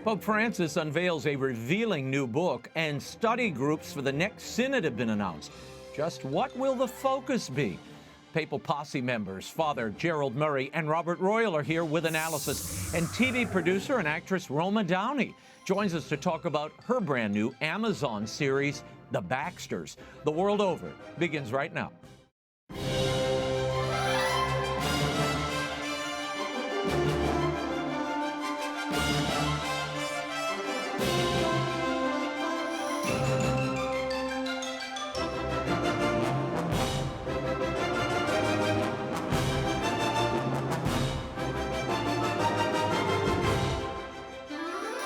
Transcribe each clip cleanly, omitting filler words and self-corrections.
Pope Francis unveils a revealing new book, and study groups for the next synod have been announced. Just what will the focus be? Papal Posse members Father Gerald Murray and Robert Royal are here with analysis. And TV producer and actress Roma Downey joins us to talk about her brand new Amazon series, The BAXTERS. The World Over begins right now.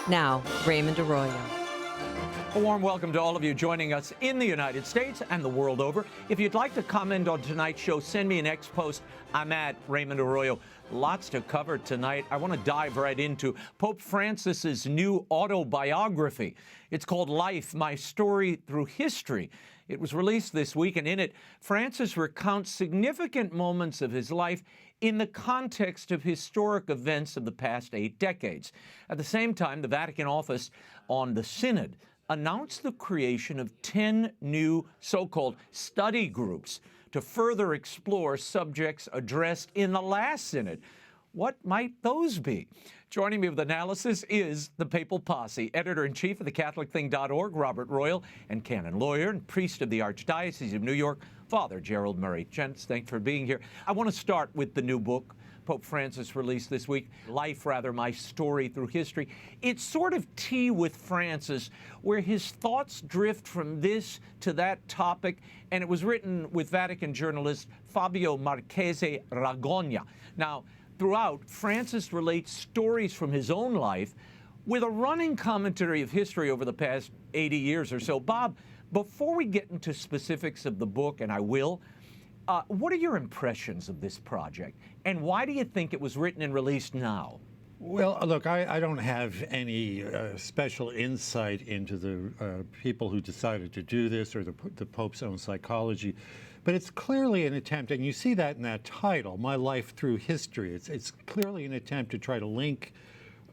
Now, Raymond Arroyo. A warm welcome to all of you joining us in the United States and the world over. If you'd like to comment on tonight's show, send me an X post. I'm at Raymond Arroyo. Lots to cover tonight. I want to dive right into Pope Francis's new autobiography. It's called Life, My Story Through History. It was released this week, and in it, Francis recounts significant moments of his life in the context of historic events of the past 8 decades. At the same time, the Vatican office on the Synod announced the creation of 10 new so-called study groups to further explore subjects addressed in the last Synod. What might those be? Joining me with analysis is the Papal Posse, editor-in-chief of thecatholicthing.org, Robert Royal, and canon lawyer and priest of the Archdiocese of New York, Father Gerald Murray. Gents, thanks for being here. I want to start with the new book Pope Francis released this week, Life, My Story Through History. It's sort of tea with Francis, where his thoughts drift from this to that topic, and it was written with Vatican journalist Fabio Marchese Ragogna. Now, throughout, Francis relates stories from his own life with a running commentary of history over the past 80 years or so. Bob, before we get into specifics of the book, and I will, what are your impressions of this project, and why do you think it was written and released now? Well, look, I don't have any special insight into the people who decided to do this or the Pope's own psychology, but it's clearly an attempt, and you see that in that title, My Life Through History. It's clearly an attempt to try to link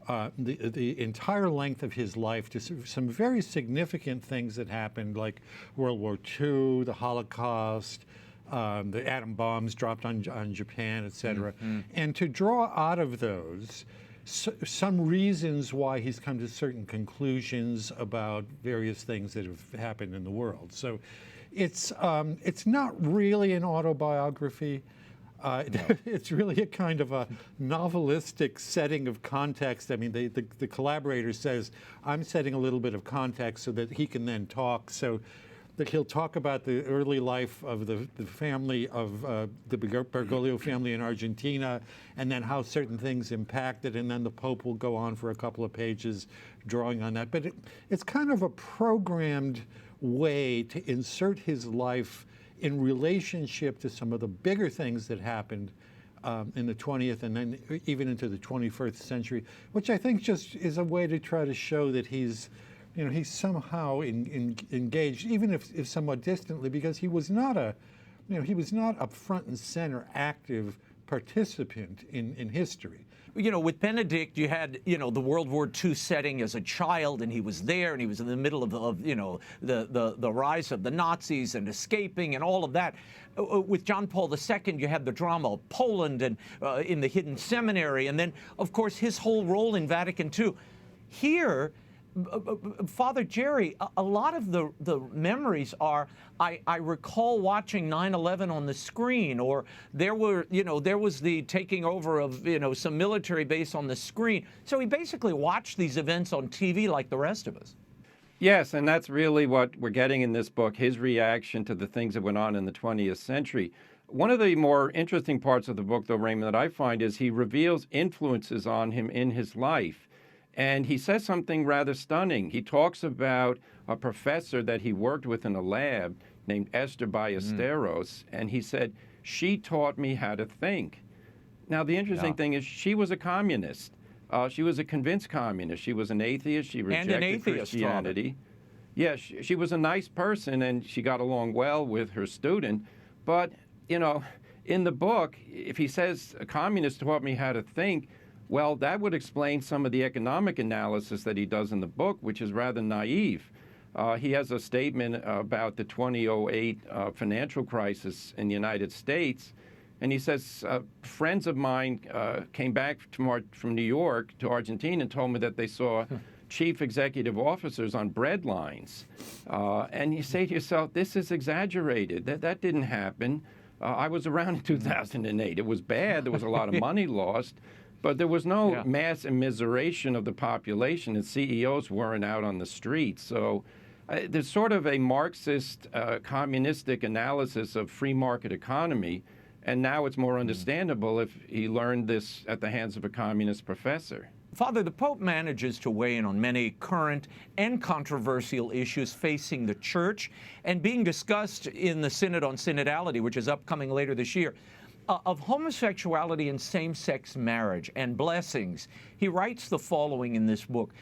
the entire length of his life to some very significant things that happened, like World War II, the Holocaust, the atom bombs dropped on Japan, etc., and to draw out of those some reasons why he's come to certain conclusions about various things that have happened in the world. So it's not really an autobiography. It's really a kind of a novelistic setting of context. I mean, the collaborator says, I'm setting a little bit of context so that he can then talk. So that he'll talk about the early life of the family of the Bergoglio family in Argentina, and then how certain things impacted, and then the Pope will go on for a couple of pages drawing on that. But it's kind of a programmed way to insert his life in relationship to some of the bigger things that happened in the 20th and then even into the 21st century, which I think just is a way to try to show that he's somehow engaged, even if somewhat distantly, because he was not a front and center active participant in history. You know, with Benedict, you had, the World War II setting as a child, and he was there, and he was in the middle of the rise of the Nazis and escaping and all of that. With John Paul II, you had the drama of Poland and in the hidden seminary, and then, of course, his whole role in Vatican II. Here, Father Jerry, a lot of the memories are, I recall watching 9/11 on the screen, or there was the taking over of, some military base on the screen. So he basically watched these events on TV like the rest of us. Yes, and that's really what we're getting in this book, his reaction to the things that went on in the 20th century. One of the more interesting parts of the book, though, Raymond, that I find is he reveals influences on him in his life. And he says something rather stunning. He talks about a professor that he worked with in a lab named Esther Ballesteros, and he said, she taught me how to think. Now, the interesting thing is she was a communist. She was a convinced communist. She was an atheist. She rejected Christianity. Yeah, she was a nice person, and she got along well with her student. But, in the book, if he says a communist taught me how to think, Well, that would explain some of the economic analysis that he does in the book, which is rather naive. He has a statement about the 2008 financial crisis in the United States, and he says, friends of mine came back from New York to Argentina and told me that they saw chief executive officers on bread lines. And you say to yourself, this is exaggerated. That didn't happen. I was around in 2008. It was bad. There was a lot of money lost. But there was no mass immiseration of the population, and CEOs weren't out on the streets. So there's sort of a Marxist, communistic analysis of free market economy, and now it's more understandable if he learned this at the hands of a communist professor. Father, the Pope manages to weigh in on many current and controversial issues facing the Church and being discussed in the Synod on Synodality, which is upcoming later this year. Of homosexuality and same-sex marriage and blessings, he writes the following in this book.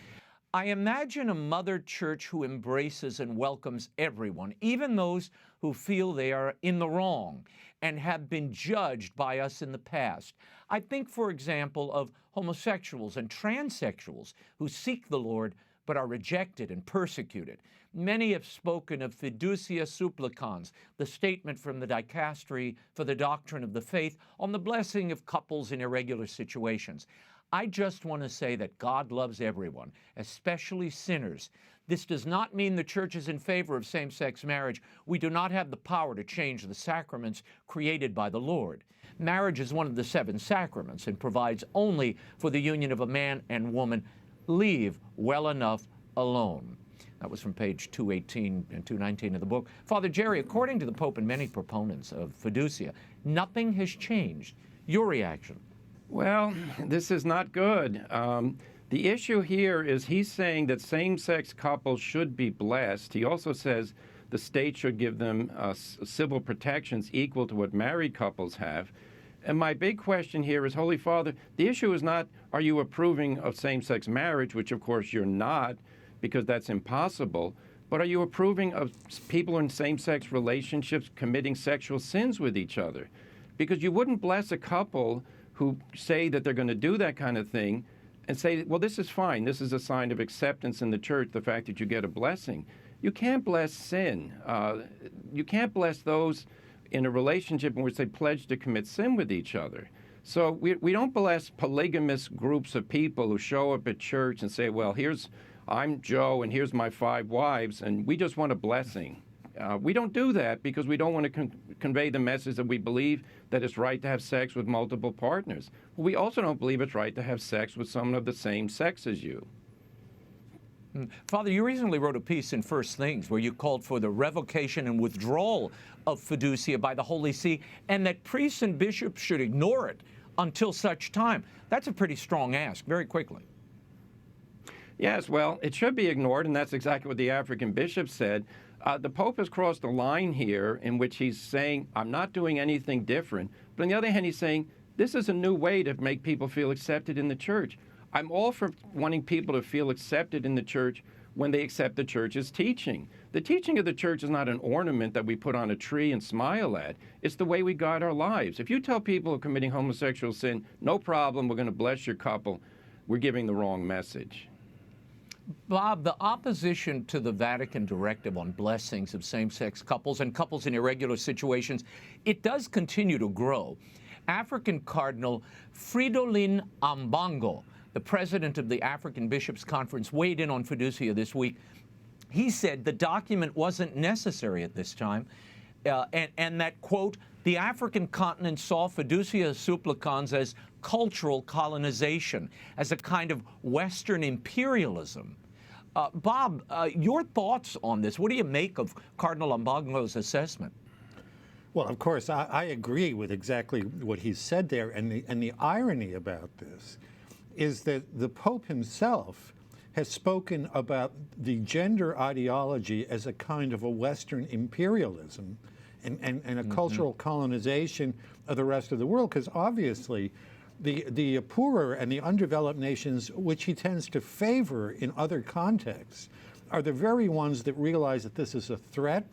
I imagine a mother church who embraces and welcomes everyone, even those who feel they are in the wrong and have been judged by us in the past. I think, for example, of homosexuals and transsexuals who seek the Lord but are rejected and persecuted. Many have spoken of fiducia supplicans, the statement from the dicastery for the doctrine of the faith on the blessing of couples in irregular situations. I just want to say that God loves everyone, especially sinners. This does not mean the Church is in favor of same-sex marriage. We do not have the power to change the sacraments created by the Lord. Marriage is one of the 7 sacraments and provides only for the union of a man and woman. Leave well enough alone. That was from page 218 and 219 of the book. Father Jerry, according to the Pope and many proponents of fiducia, nothing has changed. Your reaction? Well, this is not good. The issue here is he's saying that same-sex couples should be blessed. He also says the state should give them civil protections equal to what married couples have. And my big question here is, Holy Father, the issue is not, are you approving of same-sex marriage, which of course you're not, because that's impossible, but are you approving of people in same-sex relationships committing sexual sins with each other? Because you wouldn't bless a couple who say that they're going to do that kind of thing and say, well, this is fine. This is a sign of acceptance in the Church, the fact that you get a blessing. You can't bless sin. You can't bless those in a relationship in which they pledge to commit sin with each other. So we don't bless polygamous groups of people who show up at church and say, well, I'm Joe and here's my 5 wives, and we just want a blessing. We don't do that because we don't want to convey the message that we believe that it's right to have sex with multiple partners. But we also don't believe it's right to have sex with someone of the same sex as you. Father, you recently wrote a piece in First Things where you called for the revocation and withdrawal of fiducia by the Holy See, and that priests and bishops should ignore it until such time. That's a pretty strong ask, very quickly. Yes, well, it should be ignored, and that's exactly what the African bishop said. The Pope has crossed a line here in which he's saying, I'm not doing anything different. But on the other hand, he's saying, this is a new way to make people feel accepted in the Church. I'm all for wanting people to feel accepted in the Church when they accept the Church's teaching. The teaching of the Church is not an ornament that we put on a tree and smile at. It's the way we guide our lives. If you tell people who are committing homosexual sin, no problem, we're going to bless your couple, we're giving the wrong message. Bob, the opposition to the Vatican directive on blessings of same-sex couples and couples in irregular situations, it does continue to grow. African Cardinal Fridolin Ambongo, the president of the African Bishops' Conference, weighed in on fiducia this week. He said the document wasn't necessary at this time, and that, quote, the African continent saw fiducia supplicans as cultural colonization, as a kind of Western imperialism. Bob, your thoughts on this? What do you make of Cardinal Ambongo's assessment? Well, of course, I agree with exactly what he said there, and the irony about this is that the Pope himself has spoken about the gender ideology as a kind of a Western imperialism and a cultural colonization of the rest of the world, because obviously the poorer and the undeveloped nations, which he tends to favor in other contexts, are the very ones that realize that this is a threat.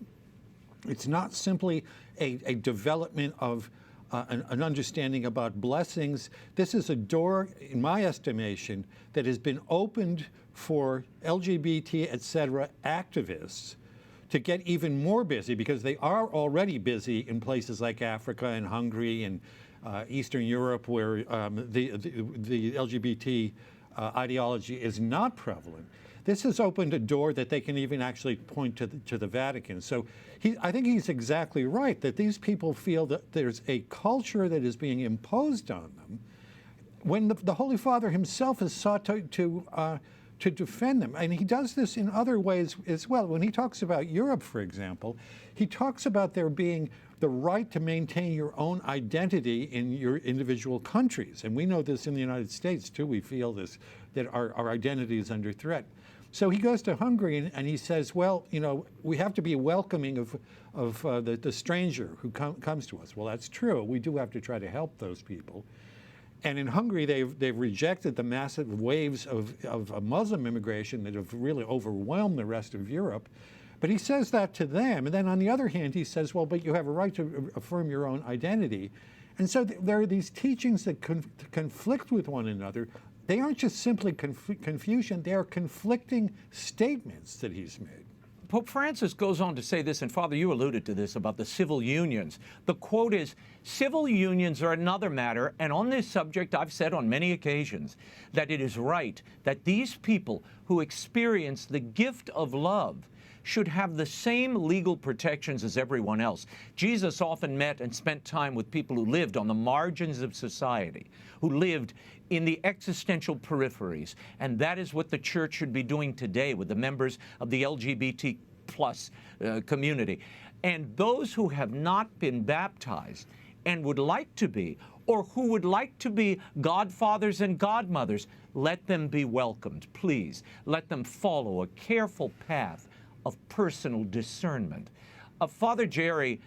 It's not simply a development of an understanding about blessings. This is a door, in my estimation, that has been opened for LGBT, etc., activists to get even more busy, because they are already busy in places like Africa and Hungary and Eastern Europe, where the LGBT ideology is not prevalent. This has opened a door that they can even actually point to the Vatican. So I think he's exactly right that these people feel that there's a culture that is being imposed on them, when the Holy Father himself has sought to defend them. And he does this in other ways as well. When he talks about Europe, for example, he talks about there being the right to maintain your own identity in your individual countries. And we know this in the United States, too. We feel this, that our identity is under threat. So he goes to Hungary and he says, well, you know, we have to be welcoming of the stranger who comes to us. Well, that's true. We do have to try to help those people. And in Hungary, they've rejected the massive waves of Muslim immigration that have really overwhelmed the rest of Europe. But he says that to them. And then on the other hand, he says, well, but you have a right to affirm your own identity. And so there are these teachings that conflict with one another. They aren't just simply confusion, they are conflicting statements that he's made. Pope Francis goes on to say this, and Father, you alluded to this about the civil unions. The quote is, "Civil unions are another matter, and on this subject I've said on many occasions that it is right that these people who experience the gift of love should have the same legal protections as everyone else." Jesus often met and spent time with people who lived on the margins of society, who lived in the existential peripheries. And that is what the Church should be doing today with the members of the LGBT plus community. And those who have not been baptized and would like to be, or who would like to be godfathers and godmothers, let them be welcomed, please. Let them follow a careful path of personal discernment. Father Jerry,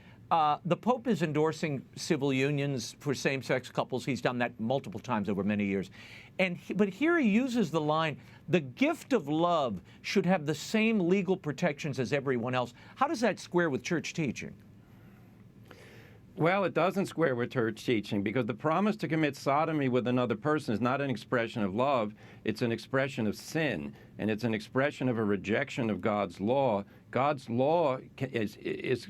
the Pope is endorsing civil unions for same-sex couples. He's done that multiple times over many years. But here he uses the line, the gift of love should have the same legal protections as everyone else. How does that square with church teaching? Well, it doesn't square with church teaching, because the promise to commit sodomy with another person is not an expression of love. It's an expression of sin, and it's an expression of a rejection of God's law. God's law is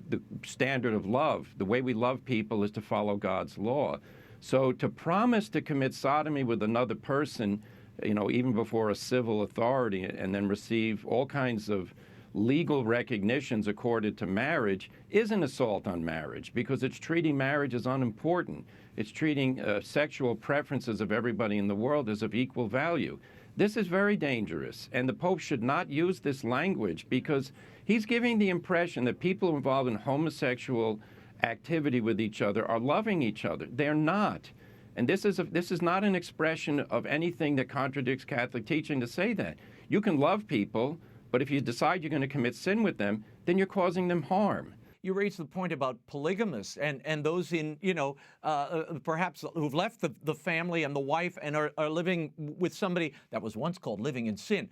the standard of love. The way we love people is to follow God's law. So to promise to commit sodomy with another person, you know, even before a civil authority, and then receive all kinds of legal recognitions accorded to marriage, is an assault on marriage, because it's treating marriage as unimportant. It's treating sexual preferences of everybody in the world as of equal value. This is very dangerous, and the Pope should not use this language, because he's giving the impression that people involved in homosexual activity with each other are loving each other. They're not. And this is not an expression of anything that contradicts Catholic teaching to say that. You can love people, but if you decide you're going to commit sin with them, then you're causing them harm. You raised the point about polygamists and those in, you know, perhaps who've left the family and the wife and are living with somebody that was once called living in sin.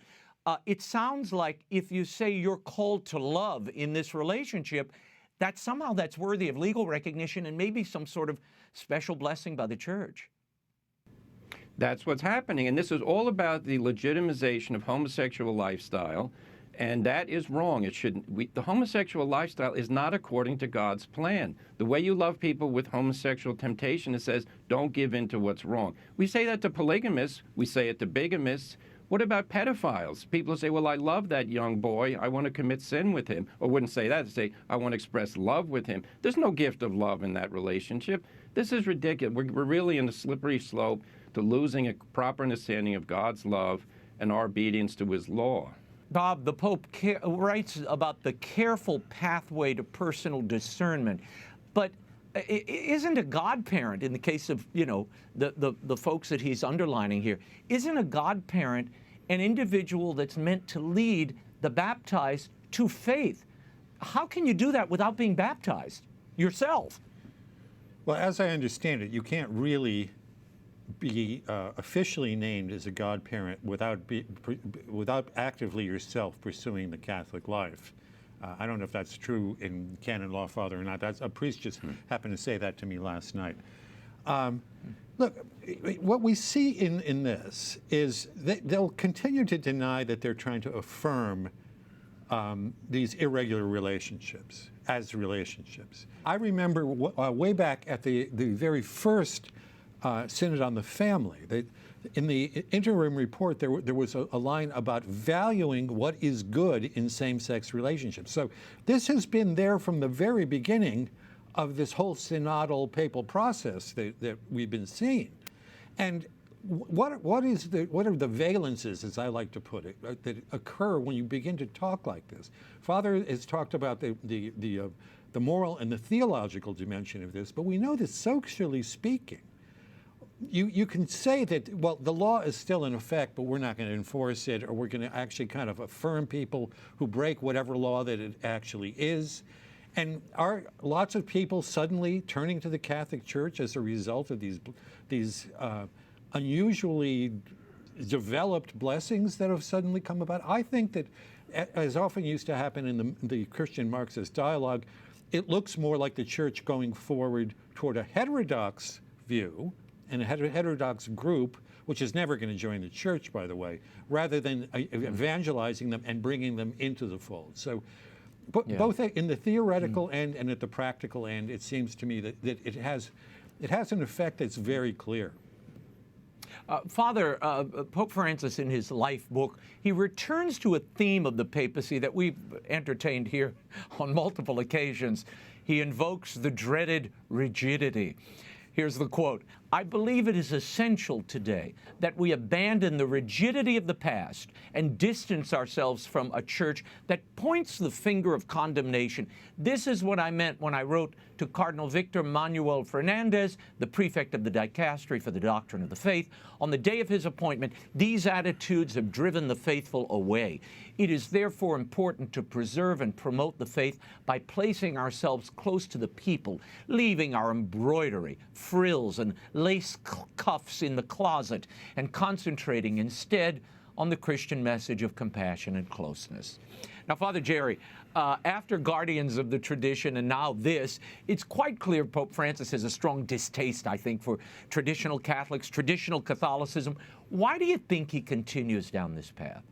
It sounds like if you say you're called to love in this relationship, that somehow that's worthy of legal recognition and maybe some sort of special blessing by the Church. That's what's happening. And this is all about the legitimization of homosexual lifestyle. And that is wrong. It shouldn't. The homosexual lifestyle is not according to God's plan. The way you love people with homosexual temptation, it says, don't give in to what's wrong. We say that to polygamists. We say it to bigamists. What about pedophiles? People say, well, I love that young boy. I want to commit sin with him. Or wouldn't say that. They say, I want to express love with him. There's no gift of love in that relationship. This is ridiculous. We're really in a slippery slope to losing a proper understanding of God's love and our obedience to his law. Bob, the Pope writes about the careful pathway to personal discernment, but isn't a godparent, in the case of, you know, the folks that he's underlining here, isn't a godparent an individual that's meant to lead the baptized to faith? How can you do that without being baptized yourself? Well, as I understand it, you can't really be officially named as a godparent without actively yourself pursuing the Catholic life. I don't know if that's true in canon law, Father, or not. That's a priest just happened to say that to me last night. Look, what we see in this is they'll continue to deny that they're trying to affirm these irregular relationships as relationships. I remember way back at the very first Synod on the Family, in the interim report, there was a line about valuing what is good in same-sex relationships. So this has been there from the very beginning of this whole synodal papal process that we've been seeing. And what are the valences, as I like to put it, that occur when you begin to talk like this? Father has talked about the moral and the theological dimension of this, but we know that socially speaking, you can say that, well, the law is still in effect, but we're not going to enforce it, or we're going to actually kind of affirm people who break whatever law that it actually is. And are lots of people suddenly turning to the Catholic Church as a result of these unusually developed blessings that have suddenly come about? I think that, as often used to happen in the Christian Marxist dialogue, it looks more like the Church going forward toward a heterodox view and a heterodox group, which is never going to join the Church, by the way, rather than evangelizing them and bringing them into the fold. So both in the theoretical end and at the practical end, it seems to me that it has an effect that's very clear. Father, Pope Francis, in his life book, he returns to a theme of the papacy that we've entertained here on multiple occasions. He invokes the dreaded rigidity. Here's the quote: "I believe it is essential today that we abandon the rigidity of the past and distance ourselves from a church that points the finger of condemnation. This is what I meant when I wrote to Cardinal Victor Manuel Fernandez, the prefect of the Dicastery for the Doctrine of the Faith. On the day of his appointment, these attitudes have driven the faithful away. It is therefore important to preserve and promote the faith by placing ourselves close to the people, leaving our embroidery, frills, and lace cuffs in the closet, and concentrating instead on the Christian message of compassion and closeness." Now, Father Jerry, after Guardians of the Tradition and now this, it's quite clear Pope Francis has a strong distaste, I think, for traditional Catholics, traditional Catholicism. Why do you think he continues down this path?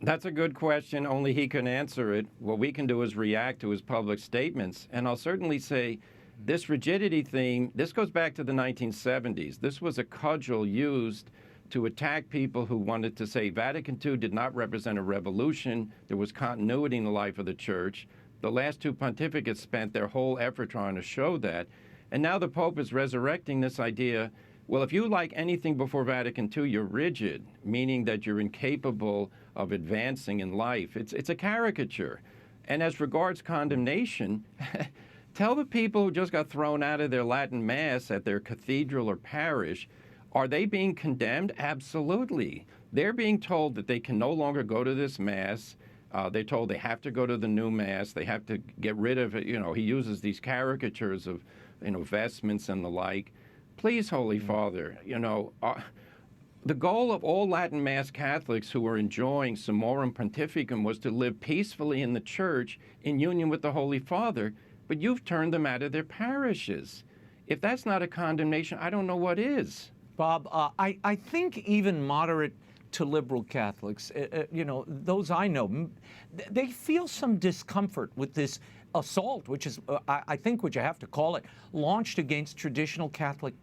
That's a good question. Only he can answer it. What we can do is react to his public statements. And I'll certainly say this rigidity theme, this goes back to the 1970s. This was a cudgel used to attack people who wanted to say Vatican II did not represent a revolution. There was continuity in the life of the Church. The last two pontificates spent their whole effort trying to show that. And now the Pope is resurrecting this idea, well, if you like anything before Vatican II, you're rigid, meaning that you're incapable of advancing in life. It's a caricature. And as regards condemnation, tell the people who just got thrown out of their Latin Mass at their cathedral or parish, are they being condemned? Absolutely. They're being told that they can no longer go to this Mass. They're told they have to go to the new Mass. They have to get rid of it. You know, he uses these caricatures of, vestments and the like. Please, Holy Father, the goal of all Latin Mass Catholics who are enjoying Summorum Pontificum was to live peacefully in the Church in union with the Holy Father, but you've turned them out of their parishes. If that's not a condemnation, I don't know what is. Bob, I think even moderate to liberal Catholics, those I know, they feel some discomfort with this assault, which is, I think what you have to call it, launched against traditional Catholic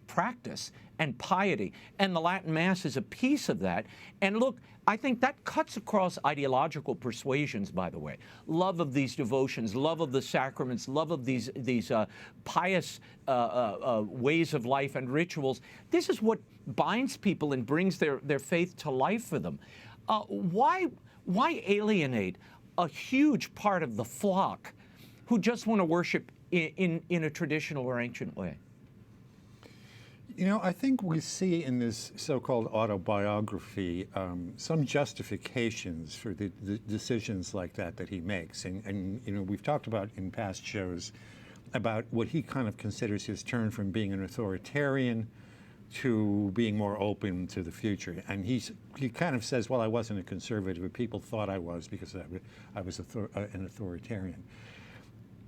practice and piety. And the Latin Mass is a piece of that. And look, I think that cuts across ideological persuasions, by the way. Love of these devotions, love of the sacraments, love of these pious ways of life and rituals. This is what binds people and brings their faith to life for them. Why alienate a huge part of the flock who just want to worship in a traditional or ancient way? I think we see in this so-called autobiography some justifications for the decisions like that he makes. And we've talked about in past shows about what he kind of considers his turn from being an authoritarian to being more open to the future. And he kind of says, well, I wasn't a conservative, but people thought I was because I was an authoritarian.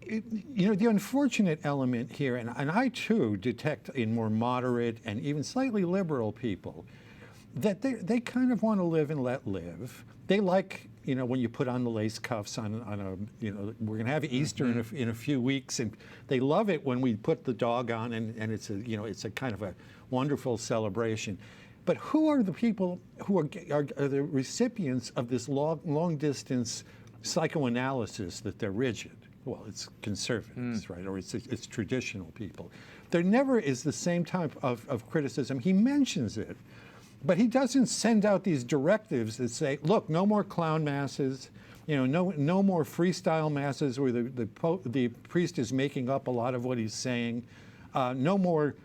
The unfortunate element here, and I too detect in more moderate and even slightly liberal people, that they kind of want to live and let live. They like, when you put on the lace cuffs on we're going to have Easter in a few weeks, and they love it when we put the dog on, and it's a kind of a wonderful celebration. But who are the people who are the recipients of this long distance psychoanalysis that they're rigid? Well, it's conservatives, right? Or it's traditional people. There never is the same type of criticism. He mentions it, but he doesn't send out these directives that say, look, no more clown masses, no more freestyle masses where the priest is making up a lot of what he's saying, no more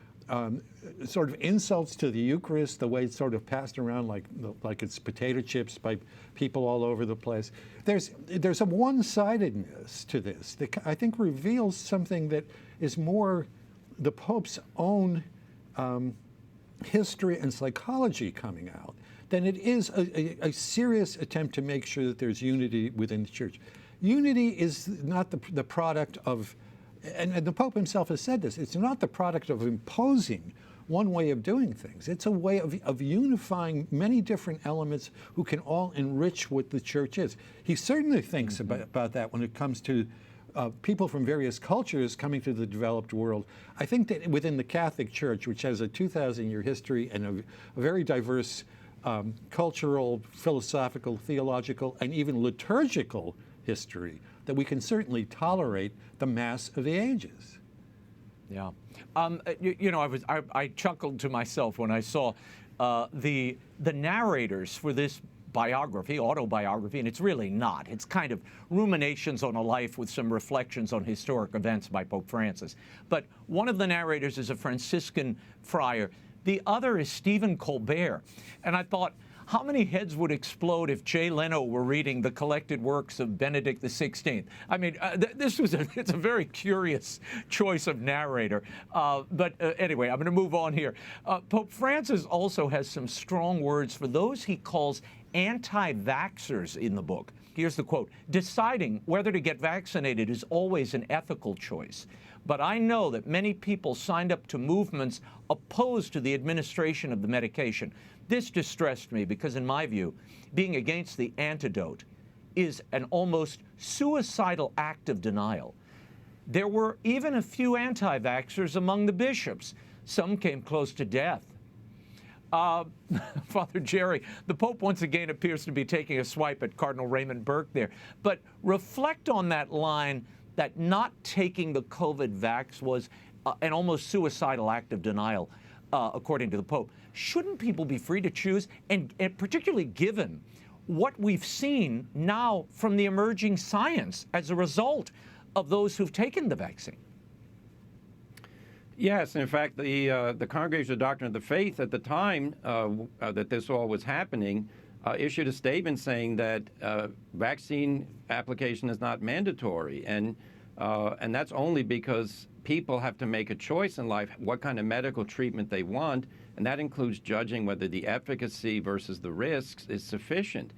sort of insults to the Eucharist, the way it's sort of passed around like it's potato chips by people all over the place. There's a one-sidedness to this that I think reveals something that is more the Pope's own history and psychology coming out than it is a serious attempt to make sure that there's unity within the Church. Unity is not the product of, and the Pope himself has said this, it's not the product of imposing one way of doing things. It's a way of unifying many different elements who can all enrich what the Church is. He certainly thinks about that when it comes to people from various cultures coming to the developed world. I think that within the Catholic Church, which has a 2,000-year history and a very diverse cultural, philosophical, theological, and even liturgical history, that we can certainly tolerate the Mass of the ages. Yeah. I chuckled to myself when I saw the narrators for this biography, autobiography, and it's really not. It's kind of ruminations on a life with some reflections on historic events by Pope Francis. But one of the narrators is a Franciscan friar. The other is Stephen Colbert. And I thought, how many heads would explode if Jay Leno were reading the collected works of Benedict XVI? I mean, it's a very curious choice of narrator. But anyway, I'm going to move on here. Pope Francis also has some strong words for those he calls anti-vaxxers in the book. Here's the quote: "Deciding whether to get vaccinated is always an ethical choice. But I know that many people signed up to movements opposed to the administration of the medication. This distressed me because, in my view, being against the antidote is an almost suicidal act of denial. There were even a few anti-vaxxers among the bishops. Some came close to death." Father Jerry, the Pope once again appears to be taking a swipe at Cardinal Raymond Burke there. But reflect on that line that not taking the COVID vax was an almost suicidal act of denial, according to the Pope. Shouldn't people be free to choose, and particularly given what we've seen now from the emerging science as a result of those who've taken the vaccine? Yes, in fact, the Congregation of Doctrine of the Faith at the time that this all was happening issued a statement saying that vaccine application is not mandatory, and that's only because people have to make a choice in life what kind of medical treatment they want, and that includes judging whether the efficacy versus the risks is sufficient.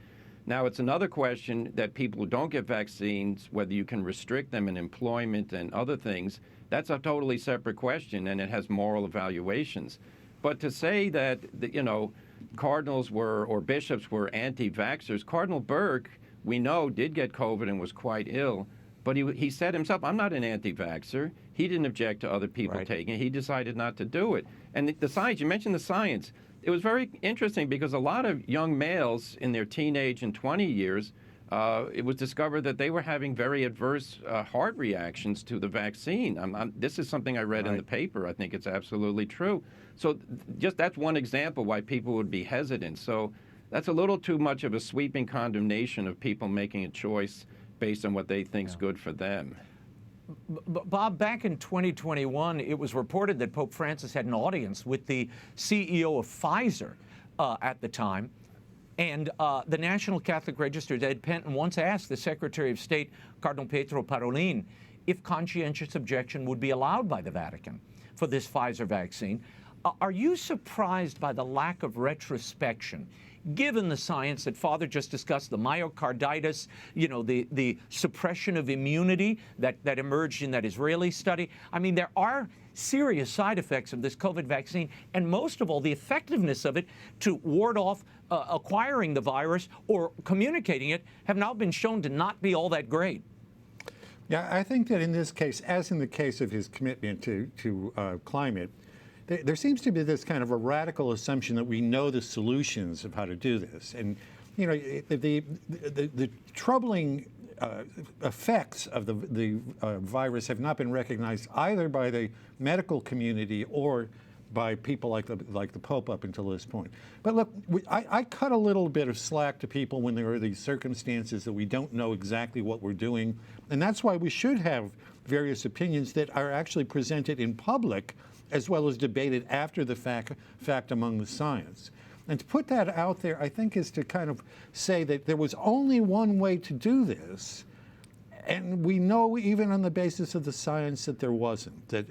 Now, it's another question that people who don't get vaccines, whether you can restrict them in employment and other things. That's a totally separate question, and it has moral evaluations. But to say that, cardinals were, or bishops were anti-vaxxers, Cardinal Burke, we know, did get COVID and was quite ill, but he said himself, I'm not an anti-vaxxer. He didn't object to other people taking it. He decided not to do it. And the science, you mentioned the science. It was very interesting because a lot of young males in their teenage and 20 years, it was discovered that they were having very adverse heart reactions to the vaccine. This is something I read in the paper. I think it's absolutely true. So just that's one example why people would be hesitant. So that's a little too much of a sweeping condemnation of people making a choice based on what they think is good for them. Bob, back in 2021, it was reported that Pope Francis had an audience with the CEO of Pfizer at the time. And the National Catholic Register, Ed Penton, once asked the Secretary of State, Cardinal Pietro Parolin, if conscientious objection would be allowed by the Vatican for this Pfizer vaccine. Are you surprised by the lack of retrospection, given the science that Father just discussed, the myocarditis, the suppression of immunity that emerged in that Israeli study? I mean, there are serious side effects of this COVID vaccine, and most of all, the effectiveness of it to ward off acquiring the virus or communicating it have now been shown to not be all that great. Yeah, I think that in this case, as in the case of his commitment to climate, there seems to be this kind of a radical assumption that we know the solutions of how to do this. And, the troubling effects of the virus have not been recognized either by the medical community or by people like the Pope up until this point. But look, I cut a little bit of slack to people when there are these circumstances that we don't know exactly what we're doing. And that's why we should have various opinions that are actually presented in public as well as debated after the fact among the science. And to put that out there, I think, is to kind of say that there was only one way to do this, and we know even on the basis of the science that there wasn't, that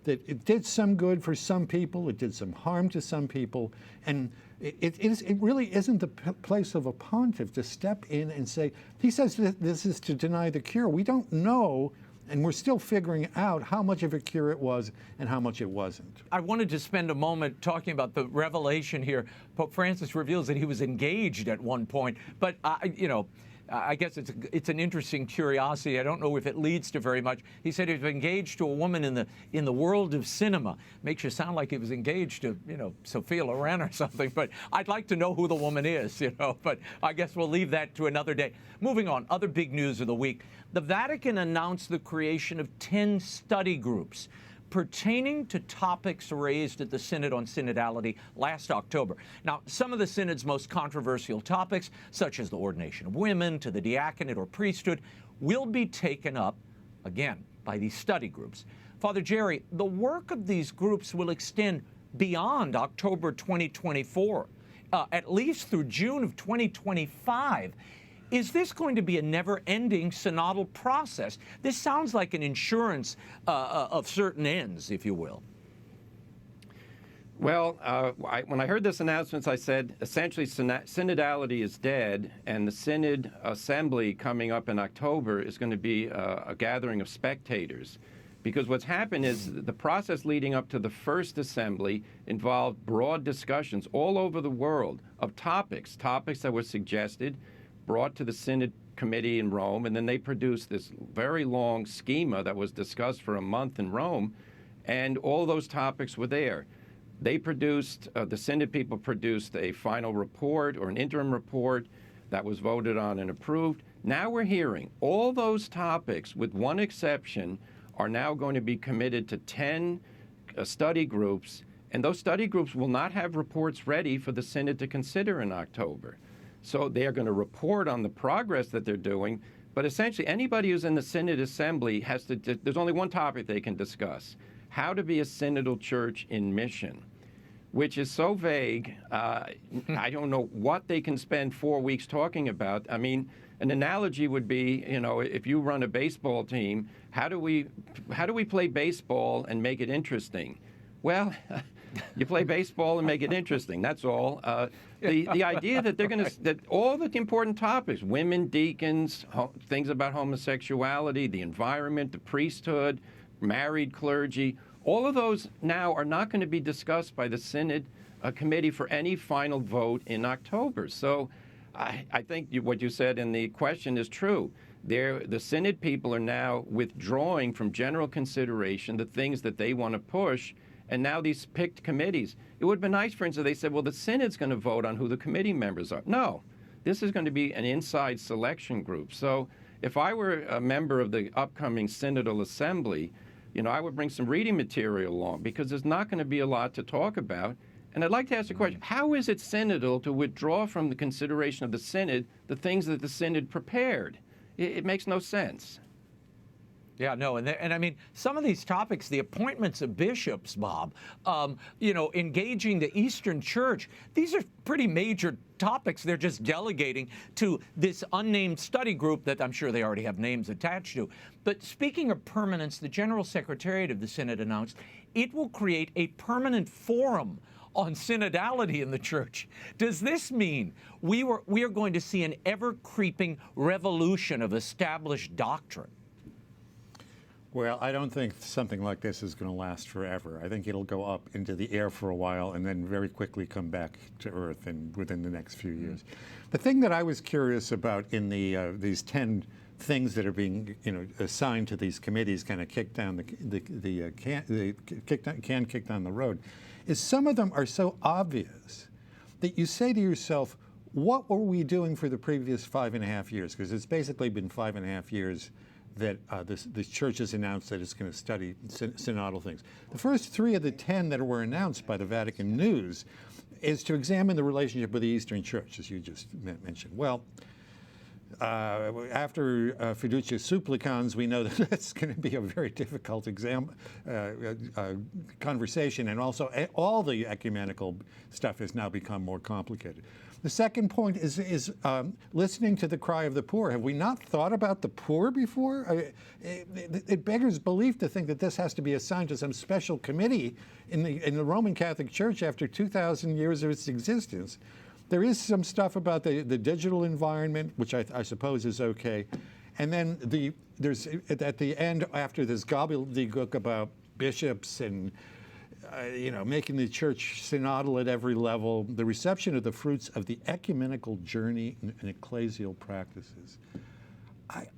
it did some good for some people, it did some harm to some people, and it really isn't the place of a pontiff to step in and say, he says that this is to deny the cure. We don't know, and we're still figuring out how much of a cure it was and how much it wasn't. I wanted to spend a moment talking about the revelation here. Pope Francis reveals that he was engaged at one point, but I guess it's an interesting curiosity. I don't know if it leads to very much. He said he was engaged to a woman in the world of cinema. Makes you sound like he was engaged to, Sophia Loren or something. But I'd like to know who the woman is, But I guess we'll leave that to another day. Moving on, other big news of the week. The Vatican announced the creation of 10 study groups pertaining to topics raised at the Synod on Synodality last October. Now, some of the Synod's most controversial topics, such as the ordination of women to the diaconate or priesthood, will be taken up, again, by these study groups. Father Jerry, the work of these groups will extend beyond October 2024, at least through June of 2025. Is this going to be a never-ending synodal process? This sounds like an insurance of certain ends, if you will. Well, when I heard this announcement, I said, essentially, synodality is dead, and the Synod Assembly coming up in October is going to be a gathering of spectators. Because what's happened is the process leading up to the first assembly involved broad discussions all over the world of topics that were suggested, brought to the Synod Committee in Rome, and then they produced this very long schema that was discussed for a month in Rome, and all those topics were there. They produced, the Synod people produced a final report or an interim report that was voted on and approved. Now we're hearing all those topics, with one exception, are now going to be committed to 10 study groups, and those study groups will not have reports ready for the Synod to consider in October. So they are going to report on the progress that they're doing, but essentially anybody who's in the Synod Assembly there's only one topic they can discuss: how to be a synodal church in mission, which is so vague. I don't know what they can spend 4 weeks talking about. I mean, an analogy would be, if you run a baseball team, how do we play baseball and make it interesting? Well, you play baseball and make it interesting. That's all. The idea that that all the important topics, women, deacons, things about homosexuality, the environment, the priesthood, married clergy, all of those now are not going to be discussed by the Synod Committee for any final vote in October. So I think what you said in the question is true. The Synod people are now withdrawing from general consideration the things that they want to push. And now these picked committees, it would have been nice, for instance, they said, well, the Synod's going to vote on who the committee members are. No, this is going to be an inside selection group. So if I were a member of the upcoming Synodal Assembly, I would bring some reading material along, because there's not going to be a lot to talk about. And I'd like to ask the question, how is it synodal to withdraw from the consideration of the Synod the things that the Synod prepared? It makes no sense. Yeah, no, and I mean, some of these topics, the appointments of bishops, Bob, engaging the Eastern Church, these are pretty major topics. They're just delegating to this unnamed study group that I'm sure they already have names attached to. But speaking of permanence, the General Secretariat of the Synod announced it will create a permanent forum on synodality in the church. Does this mean we are going to see an ever-creeping revolution of established doctrine? Well, I don't think something like this is going to last forever. I think it'll go up into the air for a while and then very quickly come back to earth within the next few years. The thing that I was curious about in these 10 things that are being, assigned to these committees, kind of kicked down the can kicked down the road, is some of them are so obvious that you say to yourself, what were we doing for the previous 5.5 years? Because it's basically been 5.5 years that the church has announced that it's going to study synodal things. The first 3 of the 10 that were announced by the Vatican News is to examine the relationship with the Eastern Church, as you just mentioned. Well, after Fiducia Supplicans, we know that that's going to be a very difficult conversation, and also all the ecumenical stuff has now become more complicated. The second point is listening to the cry of the poor. Have we not thought about the poor before? It beggars belief to think that this has to be assigned to some special committee in the Roman Catholic Church after 2,000 years of its existence. There is some stuff about the digital environment, which I suppose is okay. And then there's at the end, after this gobbledygook about bishops and making the church synodal at every level, the reception of the fruits of the ecumenical journey and ecclesial practices.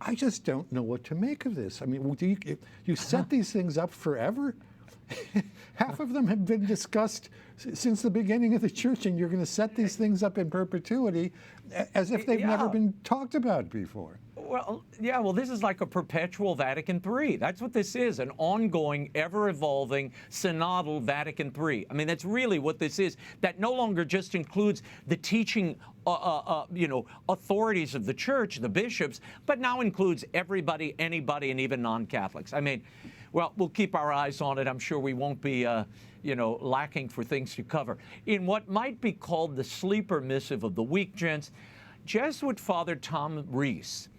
I just don't know what to make of this. I mean, do you set these things up forever? Half of them have been discussed since the beginning of the church, and you're going to set these things up in perpetuity as if they've never been talked about before. Well, yeah, this is like a perpetual Vatican III. That's what this is, an ongoing, ever-evolving, synodal Vatican III. I mean, that's really what this is. That no longer just includes the teaching, authorities of the church, the bishops, but now includes everybody, anybody, and even non-Catholics. I mean, well, we'll keep our eyes on it. I'm sure we won't be, lacking for things to cover. In what might be called the sleeper missive of the week, gents, Jesuit Father Tom Rees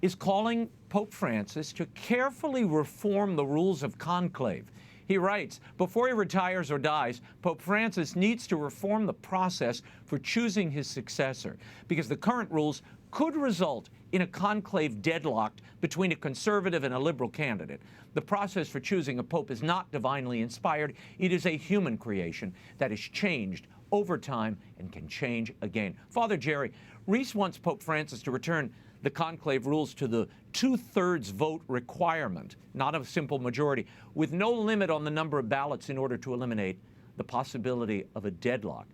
is calling Pope Francis to carefully reform the rules of conclave. He writes, before he retires or dies, Pope Francis needs to reform the process for choosing his successor, because the current rules could result in a conclave deadlocked between a conservative and a liberal candidate. The process for choosing a pope is not divinely inspired. It is a human creation that has changed over time and can change again. Father Jerry, Rees wants Pope Francis to return the conclave rules to the 2/3 vote requirement, not a simple majority, with no limit on the number of ballots in order to eliminate the possibility of a deadlock.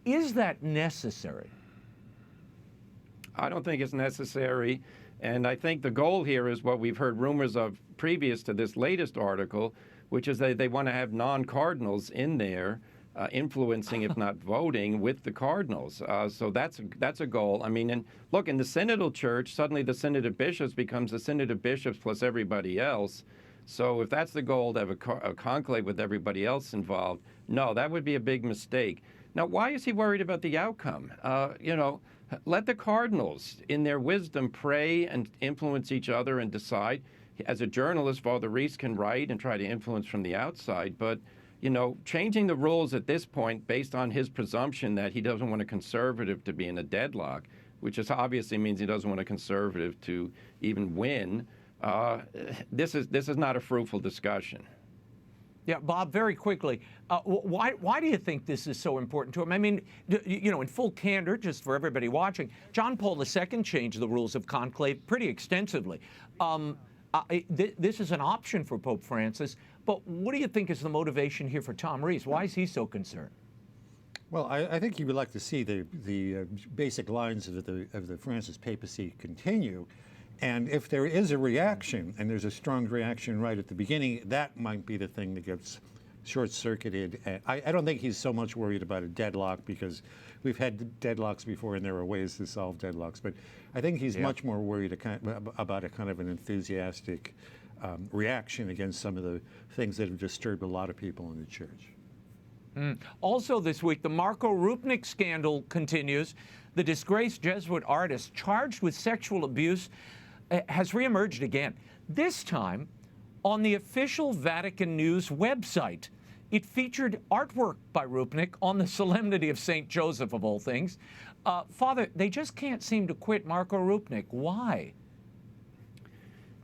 Is that necessary? I don't think it's necessary. And I think the goal here is what we've heard rumors of previous to this latest article, which is that they want to have non-cardinals in there influencing, if not voting, with the cardinals. So that's a goal. I mean, and look, in the synodal church, suddenly the synod of bishops becomes the synod of bishops plus everybody else. So if that's the goal, to have a conclave with everybody else involved, no, that would be a big mistake. Now, why is he worried about the outcome? Let the cardinals, in their wisdom, pray and influence each other and decide. As a journalist, Father Rees can write and try to influence from the outside, but changing the rules at this point based on his presumption that he doesn't want a conservative to be in a deadlock, which is obviously means he doesn't want a conservative to even win, this is not a fruitful discussion. Yeah, Bob, very quickly, why do you think this is so important to him? I mean, in full candor, just for everybody watching, John Paul II changed the rules of conclave pretty extensively. This is an option for Pope Francis, but what do you think is the motivation here for Tom Rees? Why is he so concerned? Well, I think he would like to see the basic lines of the Francis papacy continue. And if there is a reaction, and there's a strong reaction right at the beginning, that might be the thing that gets short-circuited. I don't think he's so much worried about a deadlock, because we've had deadlocks before and there are ways to solve deadlocks. But I think he's much more worried about a kind of an enthusiastic reaction against some of the things that have disturbed a lot of people in the church. Also this week, the Marco Rupnik scandal continues. The disgraced Jesuit artist charged with sexual abuse has reemerged again, this time on the official Vatican News website. It featured artwork by Rupnik on the Solemnity of St. Joseph, of all things. Father, they just can't seem to quit Marco Rupnik. Why?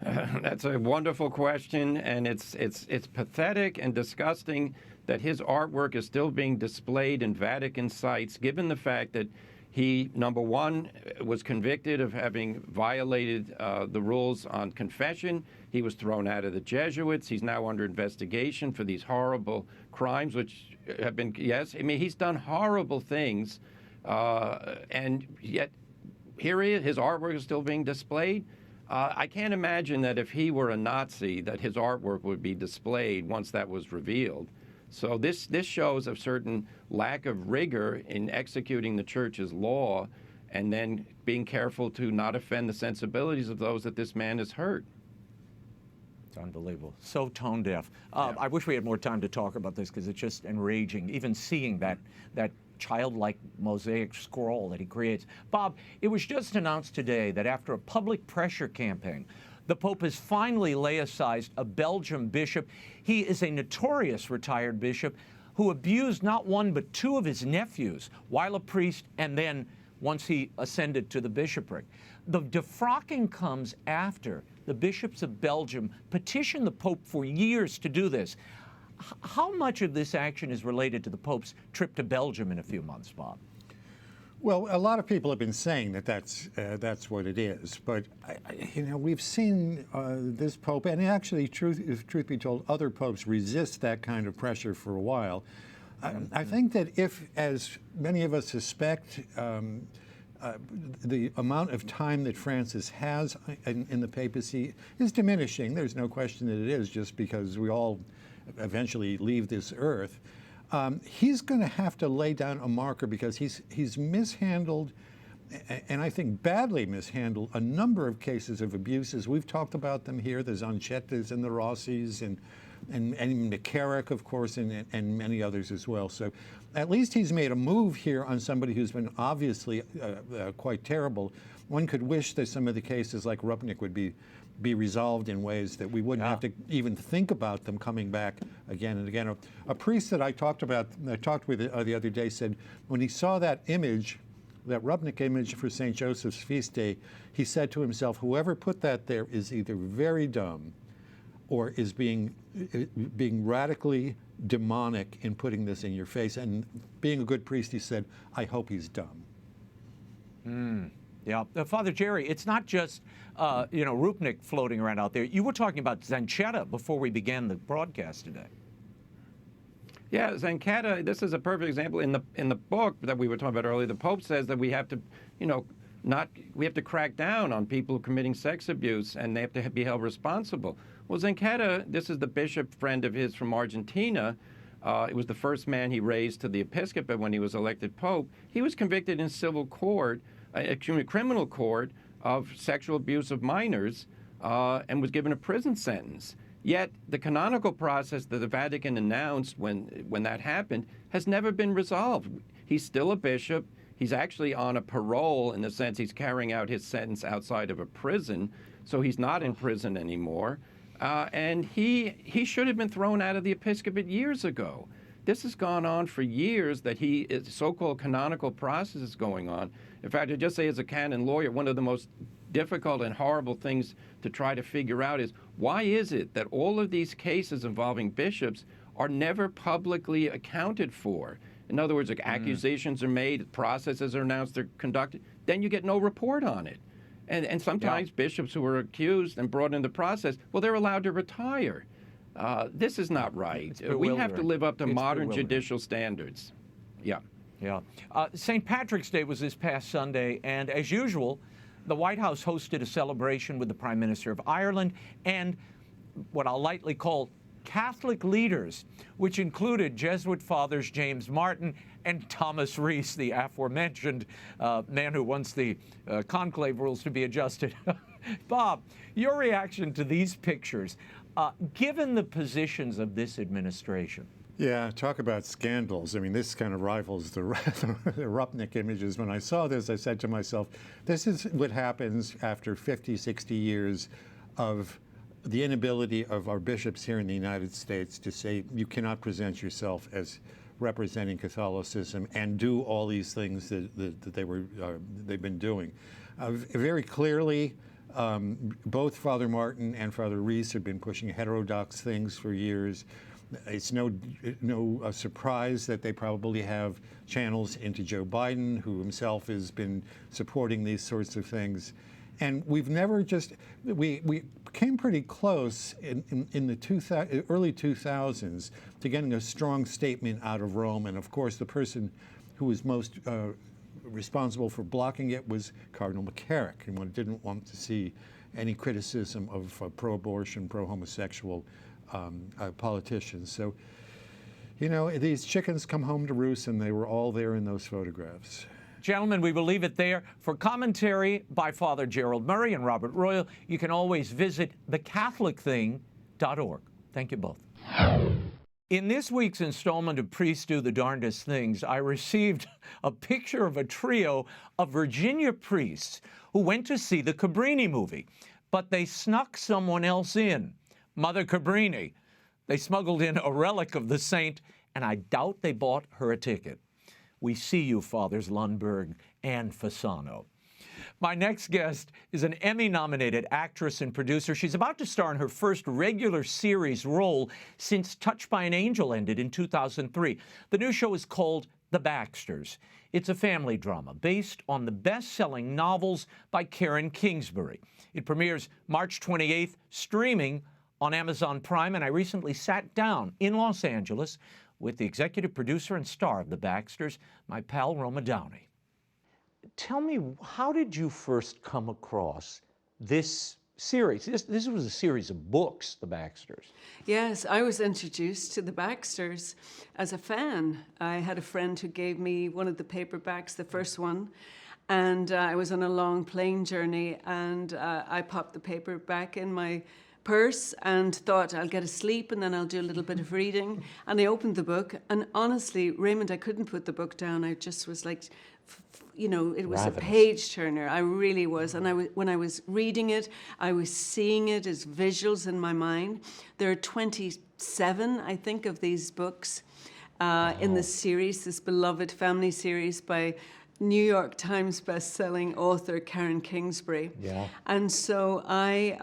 That's a wonderful question, and it's pathetic and disgusting that his artwork is still being displayed in Vatican sites, given the fact that he, number one, was convicted of having violated the rules on confession. He was thrown out of the Jesuits. He's now under investigation for these horrible crimes, which have been, yes, I mean, he's done horrible things, and yet here he is, his artwork is still being displayed. I can't imagine that if he were a Nazi, that his artwork would be displayed once that was revealed. So this shows a certain lack of rigor in executing the church's law and then being careful to not offend the sensibilities of those that this man has hurt. It's unbelievable. So tone deaf. I wish we had more time to talk about this because it's just enraging, even seeing that childlike mosaic scroll that he creates. Bob, it was just announced today that after a public pressure campaign, the Pope has finally laicized a Belgian bishop. He is a notorious retired bishop who abused not one but two of his nephews while a priest, and then once he ascended to the bishopric. The defrocking comes after the bishops of Belgium petitioned the Pope for years to do this. How much of this action is related to the Pope's trip to Belgium in a few months, Bob? Well, a lot of people have been saying that that's what it is, but we've seen this Pope, and actually, truth be told, other popes resist that kind of pressure for a while. I think that if, as many of us suspect, the amount of time that Francis has in the papacy is diminishing. There's no question that it is, just because we all eventually leave this earth. He's going to have to lay down a marker because he's mishandled, and I think badly mishandled, a number of cases of abuses. We've talked about them here. The Zanchettas and the Rossis and McCarrick, of course, and many others as well. So at least he's made a move here on somebody who's been obviously quite terrible. One could wish that some of the cases like Rupnik would be resolved in ways that we wouldn't have to even think about them coming back again and again. A priest that I talked with the other day said when he saw that image, that Rupnik image for St. Joseph's feast day, he said to himself, whoever put that there is either very dumb or is being radically demonic in putting this in your face. And being a good priest, he said, I hope he's dumb. Yeah. Father Jerry, it's not just, Rupnik floating around out there. You were talking about Zanchetta before we began the broadcast today. Yeah, Zanchetta, this is a perfect example. In the book that we were talking about earlier, the Pope says that we have to, we have to crack down on people committing sex abuse, and they have to be held responsible. Well, Zanchetta, this is the bishop friend of his from Argentina. It was the first man he raised to the episcopate when he was elected Pope. He was convicted in civil court, criminal court, of sexual abuse of minors, and was given a prison sentence. Yet the canonical process that the Vatican announced when that happened has never been resolved. He's still a bishop. He's actually on a parole in the sense he's carrying out his sentence outside of a prison, so he's not in prison anymore. And he should have been thrown out of the episcopate years ago. This has gone on for years, that so-called canonical process is going on. In fact, I just say as a canon lawyer, one of the most difficult and horrible things to try to figure out is why is it that all of these cases involving bishops are never publicly accounted for? In other words, accusations are made, processes are announced, they're conducted, then you get no report on it. And sometimes bishops who are accused and brought in the process, well, they're allowed to retire. This is not right. We have to live up to modern judicial standards. Yeah. Yeah. St. Patrick's Day was this past Sunday, and as usual, the White House hosted a celebration with the Prime Minister of Ireland and what I'll lightly call Catholic leaders, which included Jesuit fathers James Martin and Thomas Rees, the aforementioned man who wants the conclave rules to be adjusted. Bob, your reaction to these pictures, given the positions of this administration? Yeah, talk about scandals. I mean, this kind of rivals the Rupnik images. When I saw this, I said to myself, this is what happens after 50, 60 years of the inability of our bishops here in the United States to say you cannot present yourself as representing Catholicism and do all these things that they've been doing. Very clearly, both Father Martin and Father Reese have been pushing heterodox things for years. It's no surprise that they probably have channels into Joe Biden, who himself has been supporting these sorts of things. And we've never just, we came pretty close in the early 2000s to getting a strong statement out of Rome. And of course, the person who was most responsible for blocking it was Cardinal McCarrick, and one didn't want to see any criticism of pro-abortion, pro-homosexual politicians. So, you know, these chickens come home to roost, and they were all there in those photographs. Gentlemen, we will leave it there. For commentary by Father Gerald Murray and Robert Royal, you can always visit thecatholicthing.org. Thank you both. In this week's installment of Priests Do the Darndest Things, I received a picture of a trio of Virginia priests who went to see the Cabrini movie, but they snuck someone else in, Mother Cabrini. They smuggled in a relic of the saint, and I doubt they bought her a ticket. We see you, Fathers Lundberg and Fasano. My next guest is an Emmy-nominated actress and producer. She's about to star in her first regular series role since Touched by an Angel ended in 2003. The new show is called The BAXTERS. It's a family drama based on the best-selling novels by Karen Kingsbury. It premieres March 28th, streaming on Amazon Prime, and I recently sat down in Los Angeles with the executive producer and star of The BAXTERS, my pal Roma Downey. Tell me, how did you first come across this series? This was a series of books, The BAXTERS. Yes, I was introduced to The BAXTERS as a fan. I had a friend who gave me one of the paperbacks, the first one, and I was on a long plane journey, and I popped the paperback in my purse and thought I'll get a sleep and then I'll do a little bit of reading. And I opened the book, and honestly, Raymond, I couldn't put the book down. I just was like, you know, it was Ravenous. a page turner. I really was. And when I was reading it, I was seeing it as visuals in my mind. There are 27, I think, of these books in this series, this beloved family series by New York Times best-selling author Karen Kingsbury. Yeah. And so I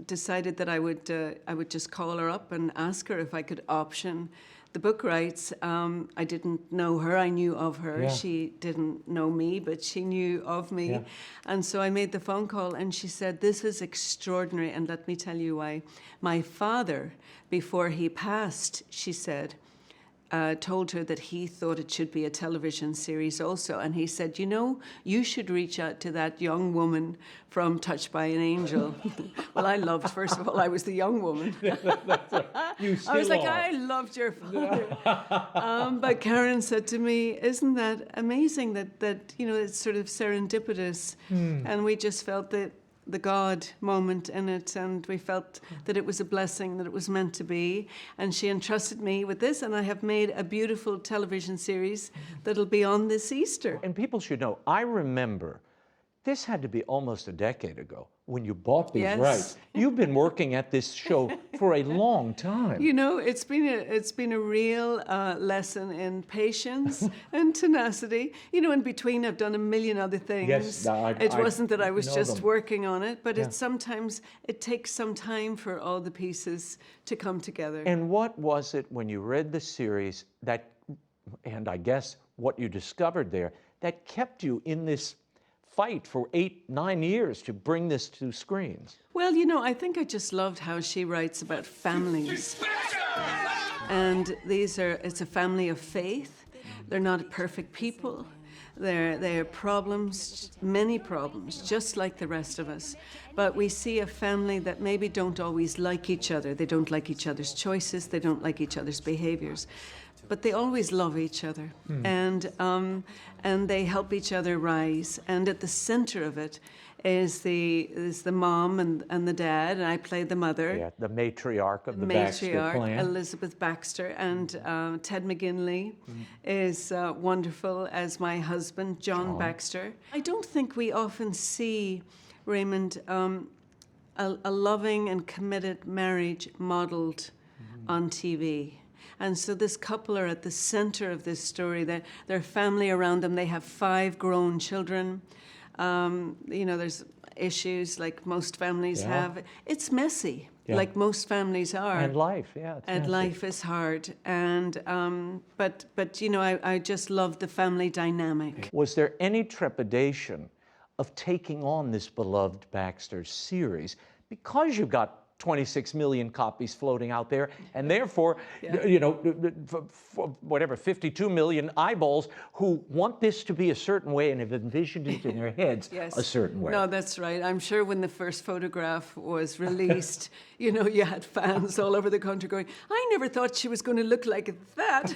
decided that I would just call her up and ask her if I could option the book rights. I didn't know her. I knew of her. Yeah. She didn't know me, but she knew of me. Yeah. And so I made the phone call, and she said, "This is extraordinary, and let me tell you why. My father, before he passed," she said, told her that he thought it should be a television series also. And he said, "You know, you should reach out to that young woman from Touched by an Angel." Well, I loved, first of all, I was the young woman. You still I was like, are. I loved your father. But Karen said to me, "Isn't that amazing that you know, it's sort of serendipitous?" And we just felt that the God moment in it, and we felt that it was a blessing, that it was meant to be. And she entrusted me with this, and I have made a beautiful television series that'll be on this Easter. And people should know, I remember, this had to be almost a decade ago when you bought these Yes. rights. You've been working at this show for a long time. You know, it's been a real lesson in patience and tenacity. You know, in between, I've done a million other things. Yes, it wasn't that I was know just them. working on it, but Yeah. sometimes it takes some time for all the pieces to come together. And what was it when you read the series that, and I guess what you discovered there, that kept you in this fight for 8-9 years to bring this to screens? Well, you know, I think I just loved how she writes about families. And it's a family of faith. They're not perfect people. They have problems, many problems, just like the rest of us. But we see a family that maybe don't always like each other. They don't like each other's choices. They don't like each other's behaviors. But they always love each other, and they help each other rise. And at the center of it is the mom and the dad, and I play the mother. Yeah, the matriarch of the Baxter clan. Elizabeth Baxter, and Ted McGinley is wonderful as my husband, John Baxter. I don't think we often see, Raymond, a loving and committed marriage modeled on TV. And so this couple are at the center of this story. Their family around them, they have 5 grown children. There's issues like most families have. It's messy, like most families are. And life, it's and messy. life is hard. And but I just love the family dynamic. Was there any trepidation of taking on this beloved Baxter series because you got 26 million copies floating out there, and therefore, whatever, 52 million eyeballs who want this to be a certain way and have envisioned it in their heads a certain way? No, that's right. I'm sure when the first photograph was released, you had fans all over the country going, I never thought she was going to look like that.